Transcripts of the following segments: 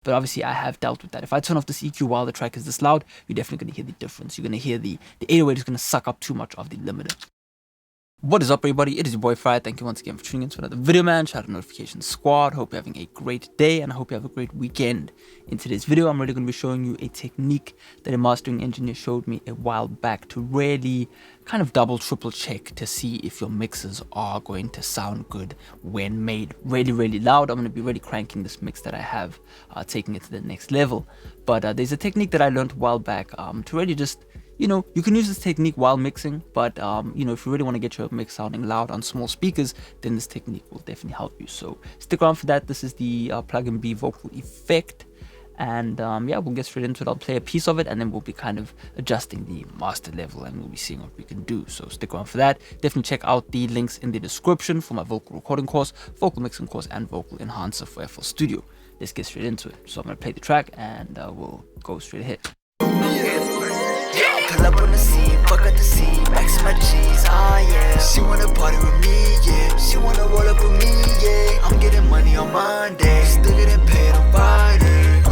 But obviously I have dealt with that. If I turn off this EQ while the track is this loud, you're definitely going to hear the difference. You're going to hear the 808 is going to suck up too much of the limiter. What is up, everybody? It is your boy Farai. Thank you once again for tuning in to another video, man. Shout out to Notification Squad. Hope you're having a great day, and I hope you have a great weekend. In today's video, I'm really going to be showing you a technique that a mastering engineer showed me a while back to really kind of triple check to see if your mixes are going to sound good when made really loud. I'm going to be really cranking this mix that I have, taking it to the next level. But there's a technique that I learned a while back to really just, you know, you can use this technique while mixing, but you know, if you really want to get your mix sounding loud on small speakers, then this technique will definitely help you. So stick around for that. This is the plug-in B vocal effect, and yeah, we'll get straight into it. I'll play a piece of it, and then we'll be kind of adjusting the master level, and we'll be seeing what we can do. So stick around for that. Definitely check out the links in the description for my vocal recording course, vocal mixing course, and vocal enhancer for FL Studio. Let's get straight into it. So I'm gonna play the track, and we'll go straight ahead. Pull up on the scene, fuck up the scene, max my cheese, yeah. She wanna party with me, yeah. She wanna roll up with me, yeah. I'm getting money on Monday, still getting paid on Friday.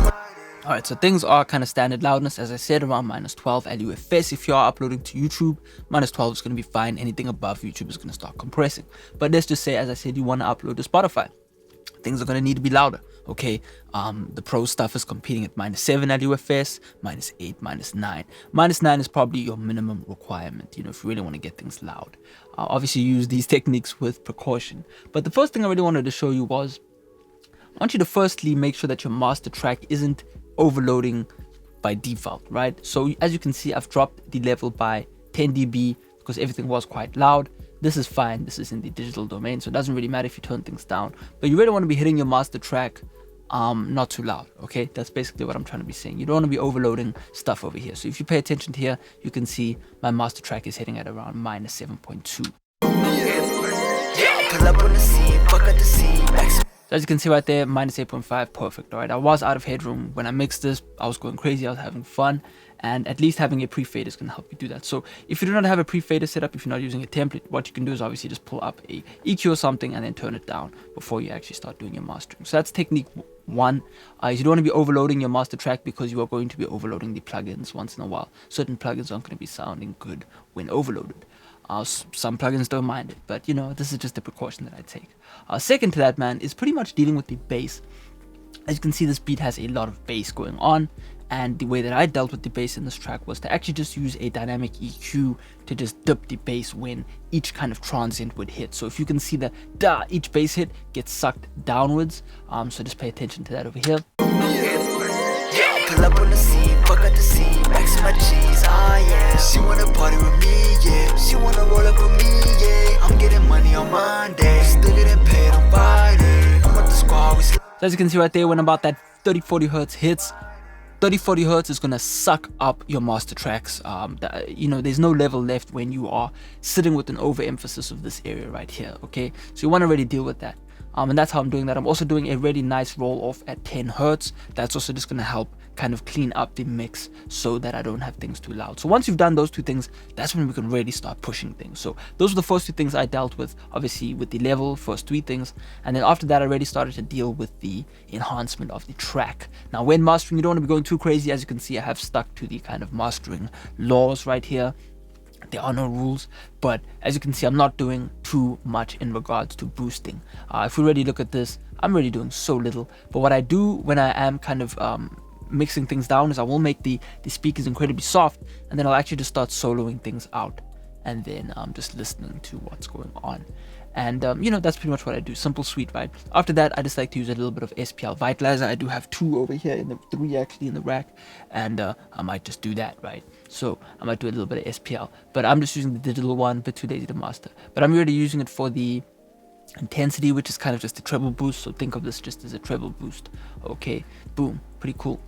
Alright, so things are kind of standard loudness, as I said, around -12 LUFS. If you are uploading to YouTube, -12 is going to be fine. Anything above YouTube is going to start compressing. But let's just say, as I said, you want to upload to Spotify. Things are going to need to be louder, okay? The pro stuff is competing at -7 LUFS, -8, -9. -9 is probably your minimum requirement, you know, if you really want to get things loud. Obviously, use these techniques with precaution. But the first thing I really wanted to show you was, I want you to firstly make sure that your master track isn't overloading by default, right? So as you can see, I've dropped the level by 10 dB because everything was quite loud. This is fine. This is in the digital domain, so it doesn't really matter if you turn things down. But you really want to be hitting your master track not too loud, okay? That's basically what I'm trying to be saying. You don't want to be overloading stuff over here. So if you pay attention to here, you can see my master track is hitting at around -7.2. Pull up on the scene, fuck up the scene, max. So as you can see right there, -8.5, perfect. All right, I was out of headroom when I mixed this. I was going crazy, I was having fun, and at least having a pre-fader is going to help you do that. So if you do not have a pre-fader set up, if you're not using a template, what you can do is obviously just pull up a EQ or something and then turn it down before you actually start doing your mastering. So that's technique one. You don't want to be overloading your master track because you are going to be overloading the plugins once in a while. Certain plugins aren't going to be sounding good when overloaded. Some plugins don't mind it, but you know, this is just a precaution that I take. Second to that, man, is pretty much dealing with the bass. As you can see, this beat has a lot of bass going on, and the way that I dealt with the bass in this track was to actually just use a dynamic EQ to just dip the bass when each kind of transient would hit. So if you can see the da, each bass hit gets sucked downwards, so just pay attention to that over here. Pull up on the scene, fuck up the scene, max my cheese, yeah. She wanna party with me, yeah. She wanna roll up with me, yeah. I'm getting money on Monday, still getting paid on Friday. I'm with the squad, we So as you can see right there, when about that 30-40 hertz hits, 30-40 hertz is going to suck up your master tracks. You know, there's no level left when you are sitting with an overemphasis of this area right here, okay? So you want to really deal with that. And that's how I'm doing that. I'm also doing a really nice roll off at 10 hertz. That's also just going to help kind of clean up the mix so that I don't have things too loud. So once you've done those two things, that's when we can really start pushing things. So those were the first two things I dealt with, obviously with the level, first three things. And then after that, I really started to deal with the enhancement of the track. Now when mastering, you don't want to be going too crazy. As you can see, I have stuck to the kind of mastering laws right here. There are no rules, but as you can see, I'm not doing too much in regards to boosting. If we really look at this, I'm really doing so little. But what I do when I am kind of mixing things down is I will make the speakers incredibly soft, and then I'll actually just start soloing things out, and then just listening to what's going on. And you know, that's pretty much what I do. Simple, sweet, right? After that, I just like to use a little bit of SPL Vitalizer. I do have 2 over here, in the 3 actually in the rack, and I might just do that, right? So I might do a little bit of SPL, but I'm just using the digital one, but too lazy to master. But I'm really using it for the intensity, which is kind of just a treble boost. So think of this just as a treble boost. Okay, boom, pretty cool.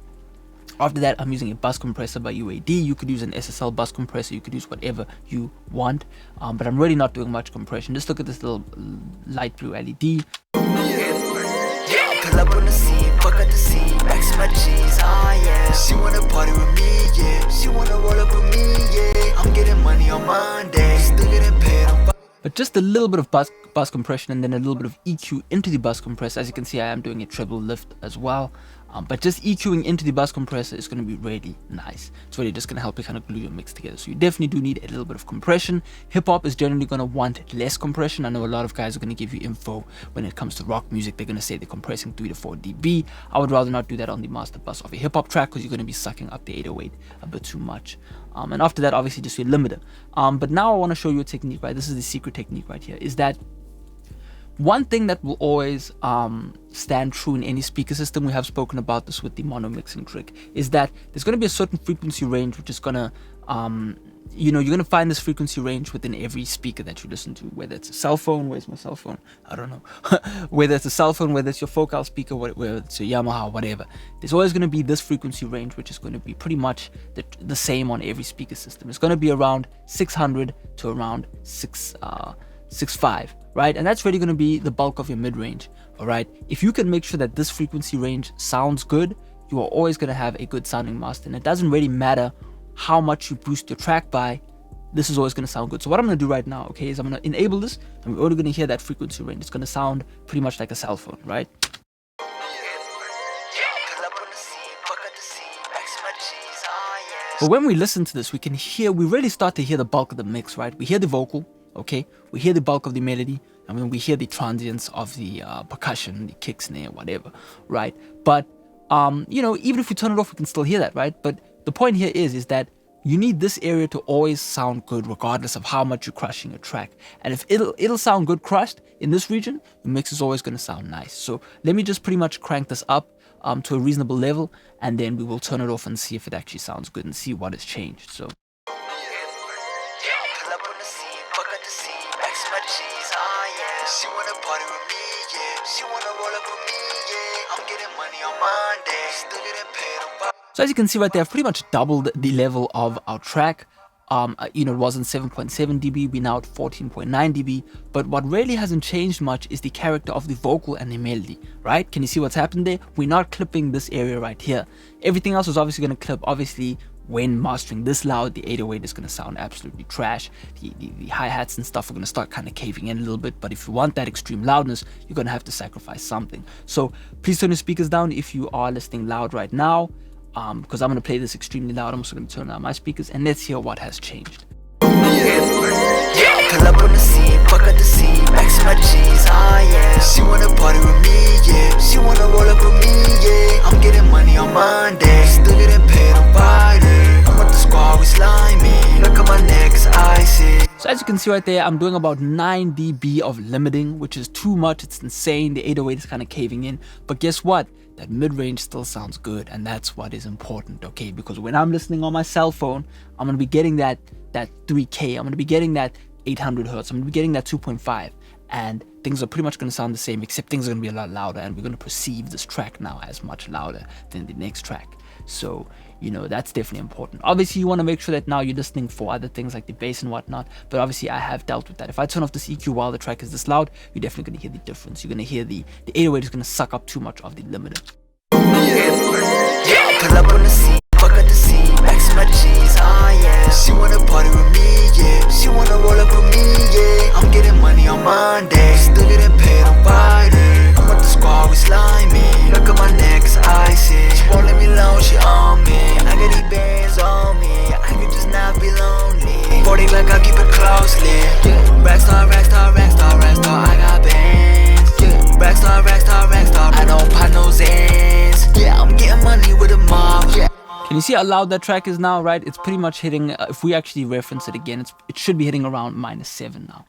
After that, I'm using a bus compressor by UAD. You could use an SSL bus compressor. You could use whatever you want. But I'm really not doing much compression. Just look at this little light blue LED. Pull up on the scene, fuck up the scene, max my cheese, yeah. She wanna party with me, yeah. She wanna roll up with me, yeah. I'm getting money on Monday, still getting paid on Friday. But just a little bit of bus compression and then a little bit of EQ into the bus compressor. As you can see, I am doing a treble lift as well. But just EQing into the bus compressor is going to be really nice. It's really just going to help you kind of glue your mix together. So you definitely do need a little bit of compression. Hip hop is generally going to want less compression. I know a lot of guys are going to give you info when it comes to rock music. They're going to say they're compressing 3 to 4 dB. I would rather not do that on the master bus of a hip hop track, because you're going to be sucking up the 808 a bit too much. And after that, obviously just your limiter. But now I want to show you a technique, right? This is the secret technique right here, is that one thing that will always stand true in any speaker system, we have spoken about this with the mono mixing trick, is that there's going to be a certain frequency range which is going to, you're going to find this frequency range within every speaker that you listen to, whether it's a cell phone, where's my cell phone? I don't know. Whether it's a cell phone, whether it's your focal speaker, whether it's your Yamaha, whatever. There's always going to be this frequency range which is going to be pretty much the same on every speaker system. It's going to be around 600 to around 6.5. Right, and that's really going to be the bulk of your mid-range. All right, if you can make sure that this frequency range sounds good, you are always going to have a good sounding master, and it doesn't really matter how much you boost your track by. This is always going to sound good. So what I'm going to do right now, okay, is I'm going to enable this, and we're only going to hear that frequency range. It's going to sound pretty much like a cell phone, right? But when we listen to this, we really start to hear the bulk of the mix, right? We hear the vocal. Okay, we hear the bulk of the melody, and then we hear the transients of the percussion, the kick, snare, whatever, right? But even if we turn it off, we can still hear that, right? But the point here is that you need this area to always sound good, regardless of how much you're crushing your track. And if it'll sound good crushed in this region, the mix is always going to sound nice. So let me just pretty much crank this up to a reasonable level, and then we will turn it off and see if it actually sounds good and see what has changed. So. She wanna party with me, yeah. She wanna roll up with me, yeah. I'm getting money on Monday. Still getting paid on Friday. So as you can see right there, I've pretty much doubled the level of our track. It wasn't 7.7 dB, we're now at 14.9 dB. But what really hasn't changed much is the character of the vocal and the melody, right? Can you see what's happened there? We're not clipping this area right here. Everything else is obviously going to clip. Obviously, when mastering this loud, the 808 is going to sound absolutely trash. The hi-hats and stuff are going to start kind of caving in a little bit. But if you want that extreme loudness, you're going to have to sacrifice something. So please turn your speakers down if you are listening loud right now, because I'm going to play this extremely loud. I'm also going to turn down my speakers, and let's hear what has changed. Pull up on the scene, fuck up the scene, max my G's, yeah. She wanna party with me, yeah. She wanna roll up with me, yeah. I'm getting money on Monday, still getting paid on Friday. I'm with the squad, we slimy. Look at my neck, it's icy. So as you can see right there, I'm doing about 9 dB of limiting, which is too much. It's insane. The 808 is kind of caving in. But guess what? That mid-range still sounds good, and that's what is important, okay? Because when I'm listening on my cell phone, I'm going to be getting that 3K. I'm going to be getting that 800 hertz. I'm going to be getting that 2.5. And things are pretty much going to sound the same, except things are going to be a lot louder, and we're going to perceive this track now as much louder than the next track. So, that's definitely important. Obviously, you want to make sure that now you're listening for other things like the bass and whatnot, but obviously I have dealt with that. If I turn off this EQ while the track is this loud, you're definitely going to hear the difference. You're going to hear the 808 is going to suck up too much of the limiter. Pull up on the scene, fuck up the scene, max my G's, yeah. She wanna party with me, yeah. She wanna roll up with me, yeah. I'm getting money on Monday, still getting paid on Friday. I'm with the squad, we slimy. Look at my neck, it's icy. She won't let me alone, she on me. I got these bands on me, I can just not be lonely. 40 like I keep it closely, yeah. Rackstar, rackstar, rackstar, rackstar, I got bands, yeah. Rackstar, rackstar, rackstar, I don't pop no ends. Yeah, I'm getting money with a mob, yeah. Can you see how loud that track is now, right? It's pretty much hitting, if we actually reference it again, it should be hitting around -7 now.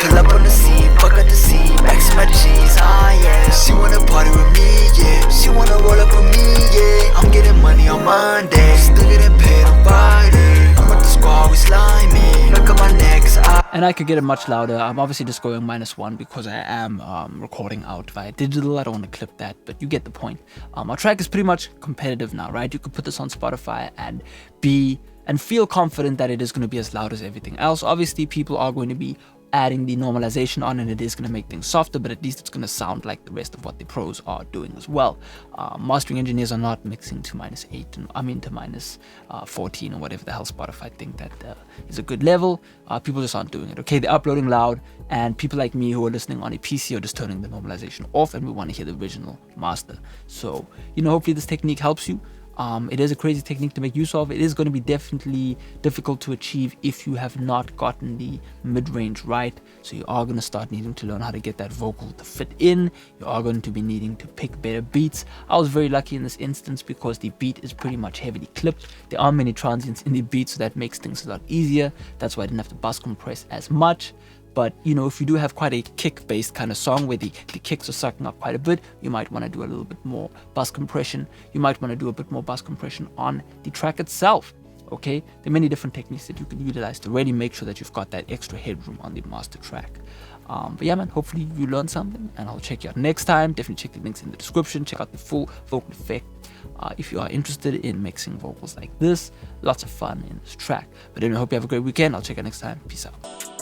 Pull up on the scene, fuck up the scene, max my G's, yeah. She wanna party with me, yeah. She wanna roll up with me, yeah. I'm getting money on Monday, still getting paid on Friday. I'm with the squad, we slimy. Look at my neck, it's And I could get it much louder. I'm obviously just going -1 because I am recording out via digital. I don't want to clip that, but you get the point. Our track is pretty much competitive now, right? You could put this on Spotify and feel confident that it is going to be as loud as everything else. Obviously, people are going to be adding the normalization on, and it is going to make things softer, but at least it's going to sound like the rest of what the pros are doing as well. Mastering engineers are not mixing to -8, and to -14 or whatever the hell Spotify think that is a good level. People just aren't doing it. Okay, they're uploading loud, and people like me who are listening on a PC are just turning the normalization off, and we want to hear the original master. So, hopefully this technique helps you. It is a crazy technique to make use of. It is going to be definitely difficult to achieve if you have not gotten the mid-range right. So you are going to start needing to learn how to get that vocal to fit in. You are going to be needing to pick better beats. I was very lucky in this instance because the beat is pretty much heavily clipped. There aren't many transients in the beat, so that makes things a lot easier. That's why I didn't have to bus compress as much. But, if you do have quite a kick-based kind of song where the kicks are sucking up quite a bit, you might want to do a little bit more bus compression. You might want to do a bit more bus compression on the track itself, okay? There are many different techniques that you can utilize to really make sure that you've got that extra headroom on the master track. But yeah, man, hopefully you learned something, and I'll check you out next time. Definitely check the links in the description. Check out the full vocal effect if you are interested in mixing vocals like this. Lots of fun in this track. But anyway, I hope you have a great weekend. I'll check you out next time. Peace out.